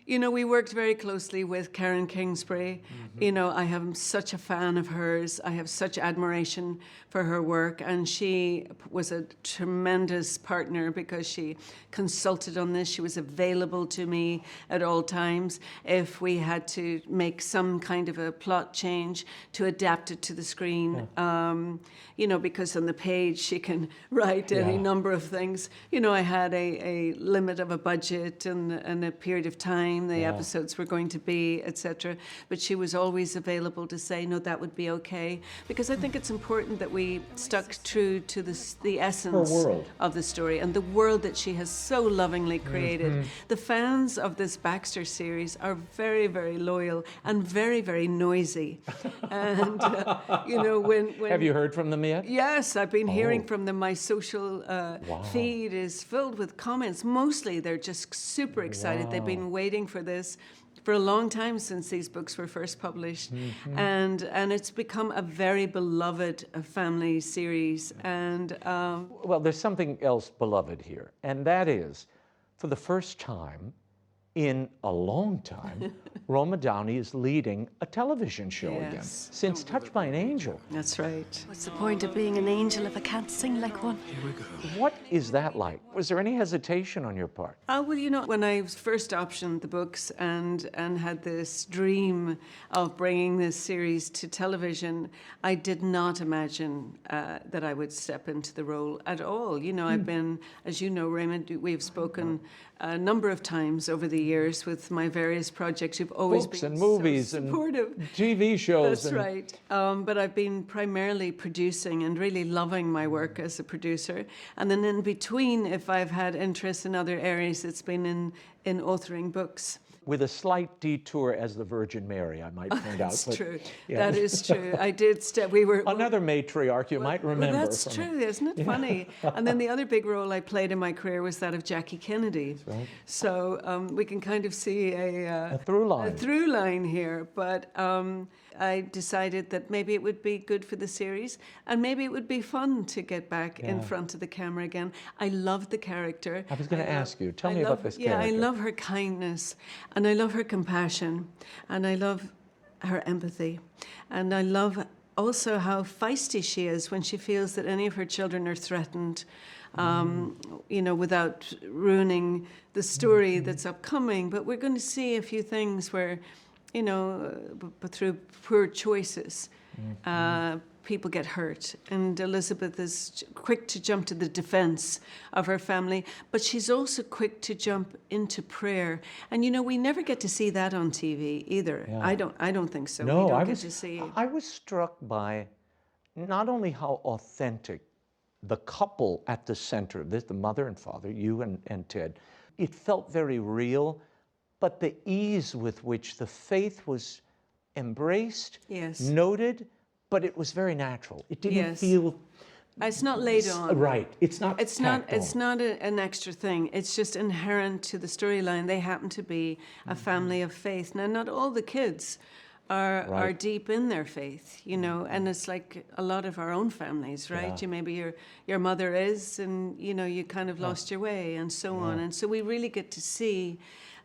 We worked very closely with Karen Kingsbury. I am such a fan of hers. I have such admiration for her work, and she was a tremendous partner because she consulted on this. She was available to me at all times if we had to make some kind of a plot change to adapt it to the screen. Because on the page she can write any number of things. I had a limit of a budget and a period of time the episodes were going to be, etc. But she was always available to say, no, that would be okay. Because I think it's important that we stuck true to the essence of the story and the world that she has so lovingly created. The fans of this Baxter series are very, very loyal and very, very noisy. And, when... Have you heard from them yet? Yes, I've been hearing from them. My social feed is filled with comments. Mostly they're just super excited. They've been waiting for this for a long time since these books were first published. And it's become a very beloved family series. And Well, there's something else beloved here, and that is, for the first time in a long time, Roma Downey is leading a television show again, since Touched by an Angel. That's right. What's the point of being an angel if I can't sing like one? What is that like? Was there any hesitation on your part? When I first optioned the books and had this dream of bringing this series to television, I did not imagine that I would step into the role at all. I've been, as you know, Raymond, we've spoken a number of times over the years with my various projects. You've always Books been and movies so and supportive. TV shows. That's right. But I've been primarily producing and really loving my work as a producer. And then in between, if I've had interest in other areas, it's been in authoring books. With a slight detour as the Virgin Mary, I might point out. That's true. That is true. I did we were another matriarch you might remember. Well, that's true, isn't it funny? And then the other big role I played in my career was that of Jackie Kennedy. That's right. So we can kind of see a through line. A through line here. But I decided that maybe it would be good for the series, and maybe it would be fun to get back in front of the camera again. I loved the character. I was going to ask you, tell me about this character. Yeah, I love her kindness, and I love her compassion, and I love her empathy, and I love also how feisty she is when she feels that any of her children are threatened, without ruining the story that's upcoming. But we're going to see a few things where, but through poor choices, people get hurt. And Elizabeth is quick to jump to the defense of her family, but she's also quick to jump into prayer. And we never get to see that on TV either. Yeah. I don't think so. No, we don't get to see. I was struck by not only how authentic the couple at the center of this, the mother and father, you and Ted, it felt very real, but the ease with which the faith was embraced, noted, but it was very natural. It didn't feel... It's not laid on. Right. It's not an extra thing. It's just inherent to the storyline. They happen to be a family of faith. Now, not all the kids are deep in their faith, and it's like a lot of our own families, right? Yeah. Maybe your mother is, and you kind of lost your way, and so on. And so we really get to see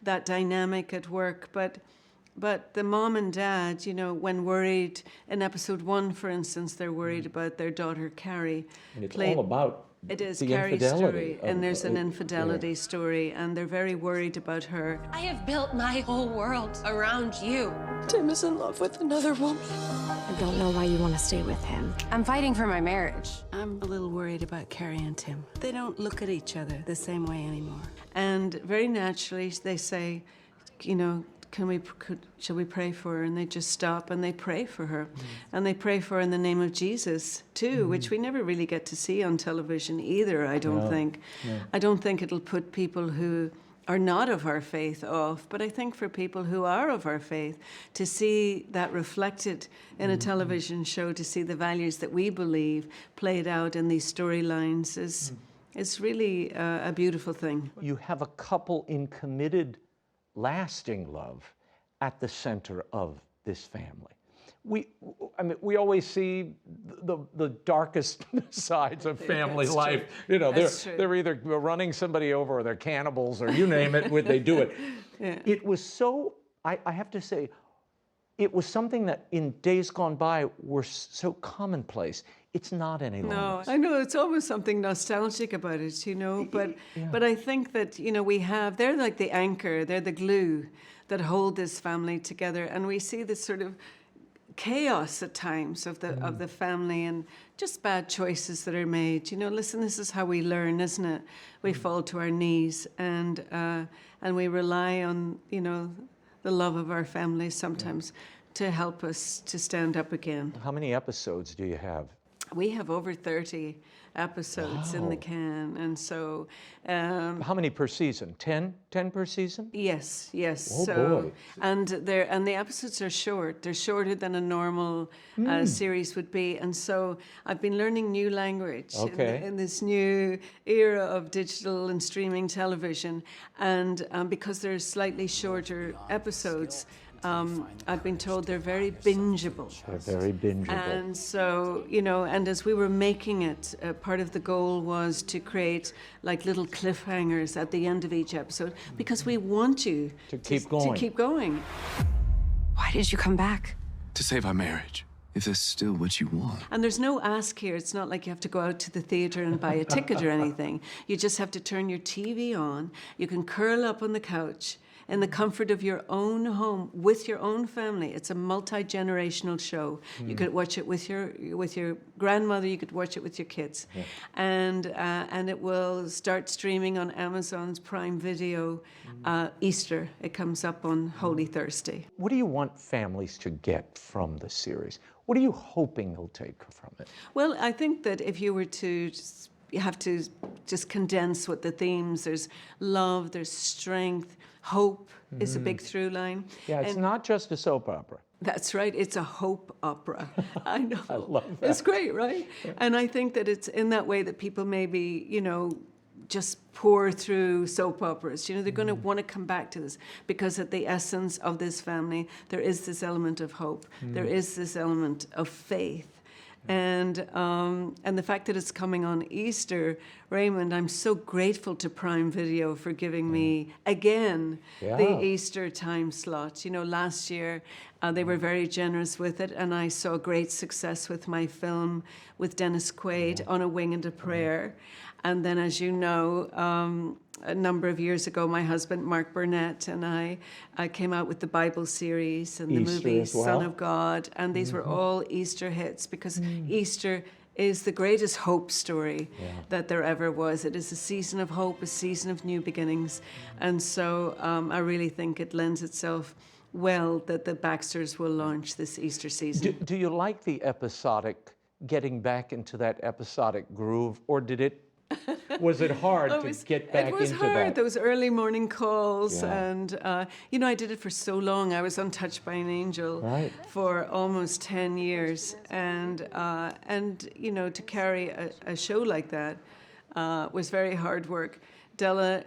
that dynamic at work. But the mom and dad, when worried, in episode 1, for instance, they're worried about their daughter, Carrie. And it's all about It is the Carrie's infidelity story, and there's an yeah. infidelity story, and they're very worried about her. I have built my whole world around you. Tim is in love with another woman. I don't know why you want to stay with him. I'm fighting for my marriage. I'm a little worried about Carrie and Tim. They don't look at each other the same way anymore. And very naturally, they say, you know, shall we pray for her? And they just stop and they pray for her. And they pray for her in the name of Jesus, too, which we never really get to see on television either, I don't think. I don't think it'll put people who are not of our faith off, but I think for people who are of our faith, to see that reflected in a television show, to see the values that we believe played out in these storylines is really a beautiful thing. You have a couple in committed, lasting love at the center of this family. We always see the darkest sides of family life. You know, they're either running somebody over or they're cannibals or you name it, they do it. Yeah. It was so, I have to say, it was something that in days gone by were so commonplace. It's not any longer. No, I know it's almost something nostalgic about it, you know, but I think that, you know, they're like the anchor, they're the glue that hold this family together, and we see this sort of chaos at times of the family and just bad choices that are made. You know, listen, this is how we learn, isn't it? We fall to our knees and we rely on, you know, the love of our families sometimes to help us to stand up again. How many episodes do you have? We have over 30 episodes in the can, and so... how many per season? 10 per season? Yes. Oh, boy. And the episodes are short. They're shorter than a normal series would be, and so I've been learning new language in this new era of digital and streaming television, and because they're slightly shorter episodes, I've been told they're very bingeable. They're very bingeable. And so, you know, and as we were making it, part of the goal was to create like little cliffhangers at the end of each episode because we want you to keep going. Why did you come back? To save our marriage, if that's still what you want. And there's no ask here. It's not like you have to go out to the theater and buy a ticket or anything. You just have to turn your TV on. You can curl up on the couch in the comfort of your own home with your own family. It's a multi-generational show. You could watch it with your grandmother. You could watch it with your kids, and it will start streaming on Amazon's Prime Video Easter. It comes up on Holy Thursday. What do you want families to get from the series? What are you hoping they'll take from it? Well, I think that if you were to you have to just condense what the themes, there's love, there's strength, hope is a big through line. Yeah, it's not just a soap opera. That's right, it's a hope opera. I know. I love that. It's great, right? Yeah. And I think that it's in that way that people maybe, you know, just pour through soap operas. You know, they're going to want to come back to this because at the essence of this family, there is this element of hope. There is this element of faith. And the fact that it's coming on Easter, Raymond, I'm so grateful to Prime Video for giving me, again, the Easter time slot. You know, last year they were very generous with it, and I saw great success with my film with Dennis Quaid, On a Wing and a Prayer. And then, as you know, a number of years ago, my husband, Mark Burnett, and I came out with the Bible series and the movie Son of God. And these were all Easter hits because Easter is the greatest hope story that there ever was. It is a season of hope, a season of new beginnings. And so I really think it lends itself well that the BAXTERS will launch this Easter season. Do you like the episodic, getting back into that episodic groove, or was it hard to get back into that? It was hard, those early morning calls. And, you know, I did it for so long. I was on Touched by an Angel for almost 10 years. And you know, to carry a show like that was very hard work. Della,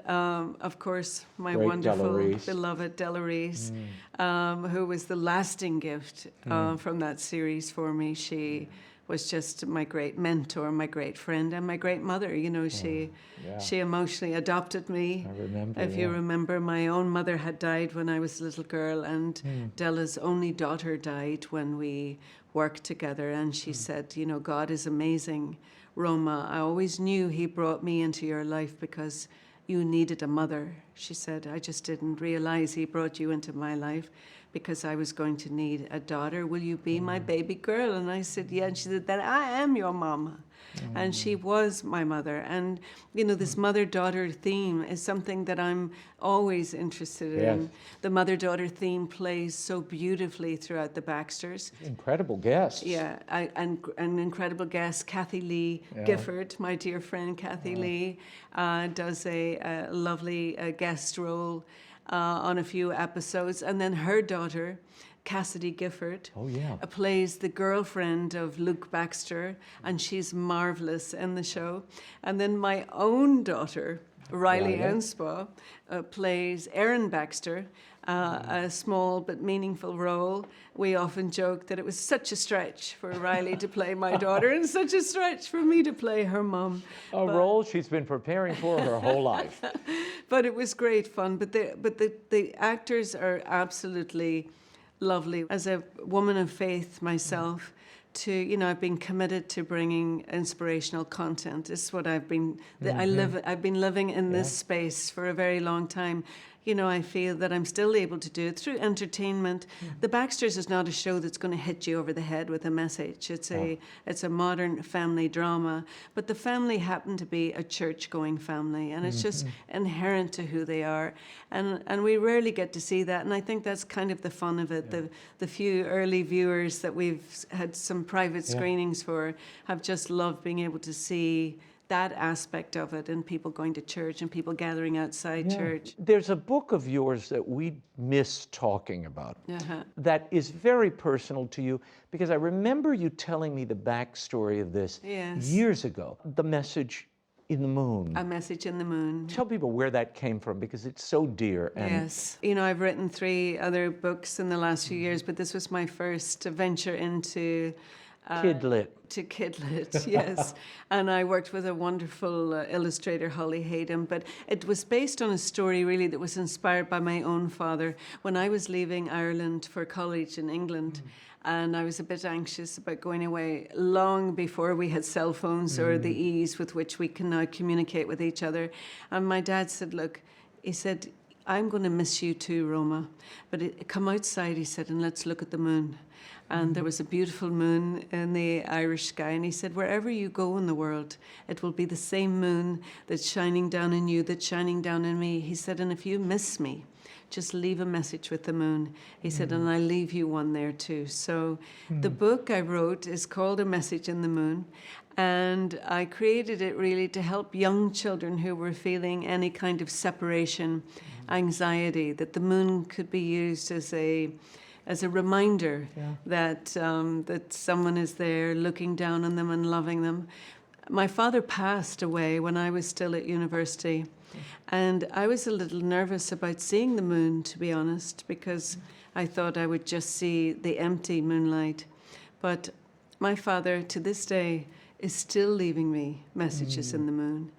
of course, my wonderful, beloved Della Reese, who was the lasting gift from that series for me. She was just my great mentor, my great friend, and my great mother. You know, she emotionally adopted me. I remember. If you remember, my own mother had died when I was a little girl, and Della's only daughter died when we worked together. And she said, you know, God is amazing, Roma. I always knew he brought me into your life because you needed a mother. She said, I just didn't realize he brought you into my life because I was going to need a daughter. Will you be my baby girl? And I said, yeah. And she said, then I am your mama. And she was my mother. And, you know, this mother-daughter theme is something that I'm always interested in. The mother-daughter theme plays so beautifully throughout the Baxters. Incredible guests. Yeah, and an incredible guest, Kathy Lee Gifford, my dear friend Kathy Lee, does a lovely guest role on a few episodes. And then her daughter, Cassidy Gifford, plays the girlfriend of Luke Baxter, and she's marvelous in the show. And then my own daughter, Riley Enspaw, plays Erin Baxter, a small but meaningful role. We often joke that it was such a stretch for Riley to play my daughter and such a stretch for me to play her mum. A role she's been preparing for her whole life. But it was great fun. But the actors are absolutely lovely. As a woman of faith myself, I've been committed to bringing inspirational content. This is what I've been. I've been living in this space for a very long time. You know, I feel that I'm still able to do it through entertainment. The Baxters is not a show that's going to hit you over the head with a message. It's a modern family drama, but the family happen to be a church-going family, and it's just inherent to who they are. And we rarely get to see that, and I think that's kind of the fun of it. The few early viewers that we've had some private screenings for have just loved being able to see that aspect of it, and people going to church and people gathering outside church. There's a book of yours that we miss talking about that is very personal to you, because I remember you telling me the backstory of this years ago. The Message in the Moon. A Message in the Moon. Tell people where that came from, because it's so dear. And yes. You know, I've written 3 other books in the last few years, but this was my first venture into Kidlit. To Kidlit, yes. And I worked with a wonderful illustrator, Holly Hayden, but it was based on a story really that was inspired by my own father. When I was leaving Ireland for college in England, and I was a bit anxious about going away long before we had cell phones or the ease with which we can now communicate with each other. And my dad said, look, he said, I'm going to miss you too, Roma, but come outside, he said, and let's look at the moon. And there was a beautiful moon in the Irish sky. And he said, wherever you go in the world, it will be the same moon that's shining down on you, that's shining down on me. He said, and if you miss me, just leave a message with the moon. He said, and I'll leave you one there too. So the book I wrote is called A Message in the Moon. And I created it really to help young children who were feeling any kind of separation, anxiety, that the moon could be used as a reminder that that someone is there looking down on them and loving them. My father passed away when I was still at university, and I was a little nervous about seeing the moon, to be honest, because I thought I would just see the empty moonlight. But my father, to this day, is still leaving me messages in the moon.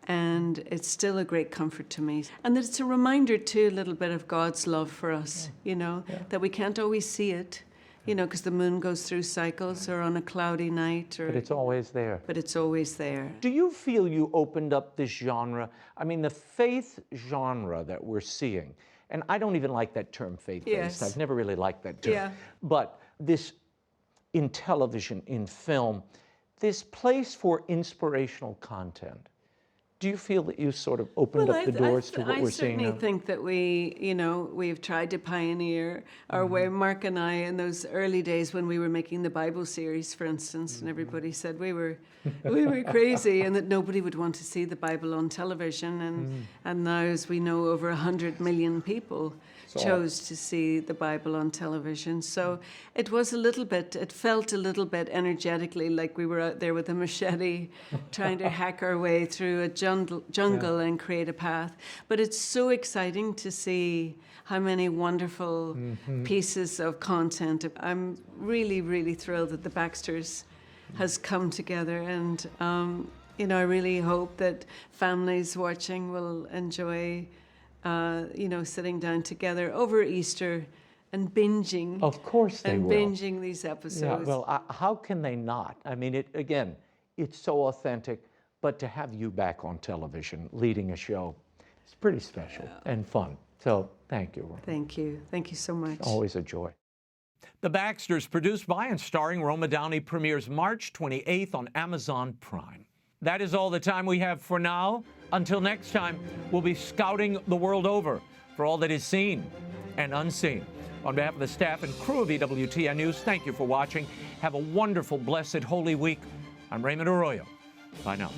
And it's still a great comfort to me. And it's a reminder, too, a little bit of God's love for us, you know, that we can't always see it, you know, because the moon goes through cycles or on a cloudy night. But it's always there. But it's always there. Do you feel you opened up this genre? I mean, the faith genre that we're seeing, and I don't even like that term, faith-based. Yes. I've never really liked that term. Yeah. But this, in television, in film, this place for inspirational content. Do you feel that you sort of opened up the doors to what we're seeing now? I certainly think that we've tried to pioneer our way. Mark and I, in those early days when we were making the Bible series, for instance, and everybody said we were crazy and that nobody would want to see the Bible on television. And now, as we know, over 100 million people chose to see the Bible on television. So it felt a little bit energetically like we were out there with a machete trying to hack our way through a jungle and create a path. But it's so exciting to see how many wonderful pieces of content. I'm really, really thrilled that the Baxters has come together. And, you know, I really hope that families watching will enjoy, you know, sitting down together over Easter and binging. Of course they will. Binging these episodes. Yeah, well, how can they not? I mean, again, it's so authentic, but to have you back on television leading a show, it's pretty special and fun. So thank you, Roma. Thank you. Thank you so much. Always a joy. The Baxters, produced by and starring Roma Downey, premieres March 28th on Amazon Prime. That is all the time we have for now. Until next time, we'll be scouting the world over for all that is seen and unseen. On behalf of the staff and crew of EWTN News, thank you for watching. Have a wonderful, blessed, Holy Week. I'm Raymond Arroyo. Bye now.